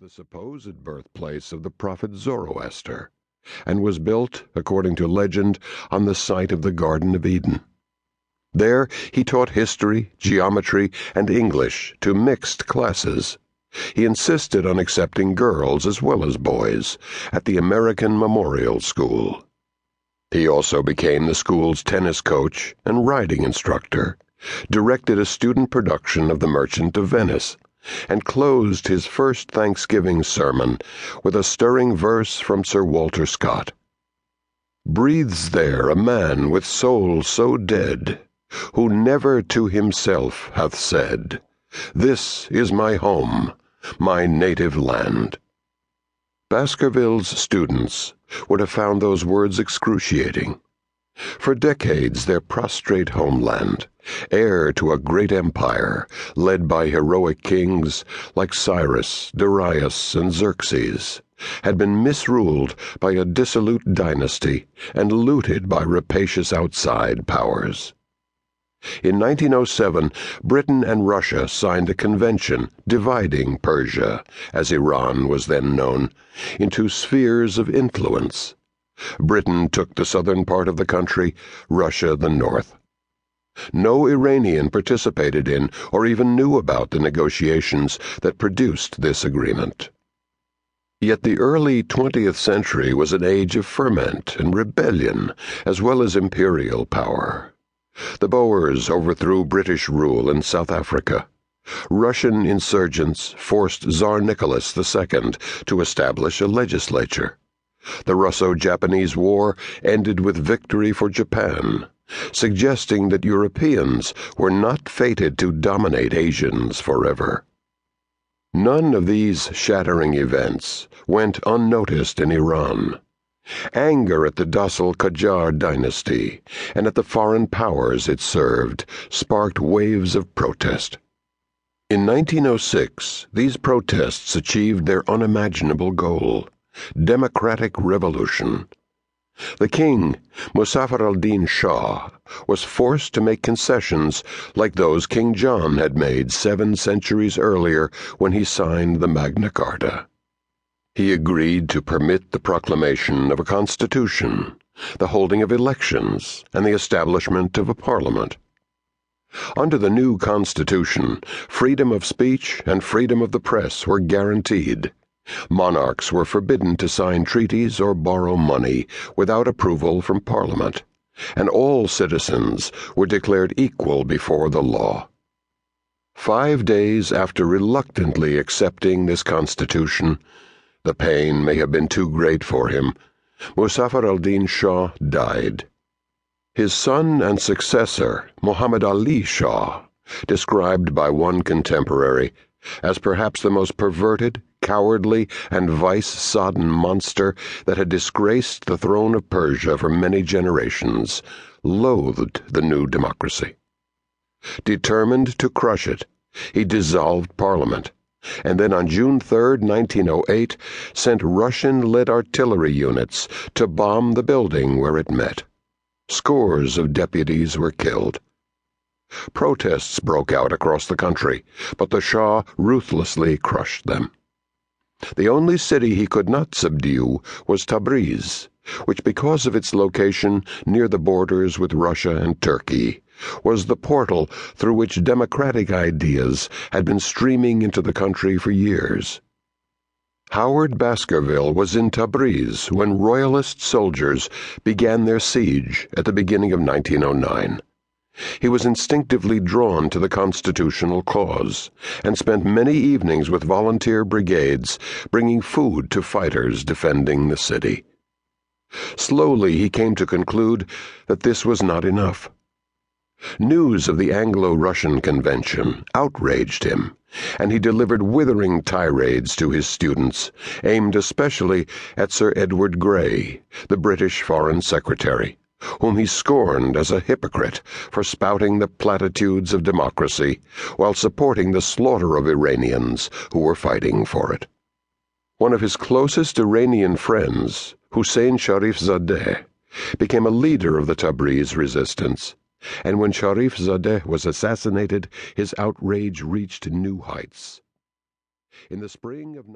the supposed birthplace of the prophet Zoroaster, and was built, according to legend, on the site of the Garden of Eden. There he taught history, geometry, and English to mixed classes. He insisted on accepting girls as well as boys at the American Memorial School. He also became the school's tennis coach and riding instructor, directed a student production of The Merchant of Venice, and closed his first Thanksgiving sermon with a stirring verse from Sir Walter Scott. "Breathes there a man with soul so dead, who never to himself hath said, 'This is my home, my native land.'" Baskerville's students would have found those words excruciating. For decades, their prostrate homeland, heir to a great empire led by heroic kings like Cyrus, Darius, and Xerxes, had been misruled by a dissolute dynasty and looted by rapacious outside powers. In 1907, Britain and Russia signed a convention dividing Persia, as Iran was then known, into spheres of influence. Britain took the southern part of the country, Russia the north. No Iranian participated in or even knew about the negotiations that produced this agreement. Yet the early 20th century was an age of ferment and rebellion, as well as imperial power. The Boers overthrew British rule in South Africa. Russian insurgents forced Tsar Nicholas II to establish a legislature. The Russo-Japanese War ended with victory for Japan, suggesting that Europeans were not fated to dominate Asians forever. None of these shattering events went unnoticed in Iran. Anger at the docile Qajar dynasty and at the foreign powers it served sparked waves of protest. In 1906, these protests achieved their unimaginable goal: democratic revolution. The king, Muzaffar al-Din Shah, was forced to make concessions like those King John had made 7 centuries earlier when he signed the Magna Carta. He agreed to permit the proclamation of a constitution, the holding of elections, and the establishment of a parliament. Under the new constitution, freedom of speech and freedom of the press were guaranteed. Monarchs were forbidden to sign treaties or borrow money without approval from Parliament, and all citizens were declared equal before the law. 5 days after reluctantly accepting this constitution, the pain may have been too great for him, Muzaffar al-Din Shah died. His son and successor, Muhammad Ali Shah, described by one contemporary as perhaps the most perverted, cowardly, and vice-sodden monster that had disgraced the throne of Persia for many generations, loathed the new democracy. Determined to crush it, he dissolved Parliament, and then on June 3, 1908, sent Russian-led artillery units to bomb the building where it met. Scores of deputies were killed. Protests broke out across the country, but the Shah ruthlessly crushed them. The only city he could not subdue was Tabriz, which, because of its location near the borders with Russia and Turkey, was the portal through which democratic ideas had been streaming into the country for years. Howard Baskerville was in Tabriz when Royalist soldiers began their siege at the beginning of 1909. He was instinctively drawn to the constitutional cause and spent many evenings with volunteer brigades bringing food to fighters defending the city. Slowly he came to conclude that this was not enough. News of the Anglo-Russian Convention outraged him, and he delivered withering tirades to his students, aimed especially at Sir Edward Grey, the British Foreign Secretary, whom he scorned as a hypocrite for spouting the platitudes of democracy while supporting the slaughter of Iranians who were fighting for it. One of his closest Iranian friends, Hussein Sharifzadeh, became a leader of the Tabriz resistance, and when Sharifzadeh was assassinated, his outrage reached new heights. In the spring of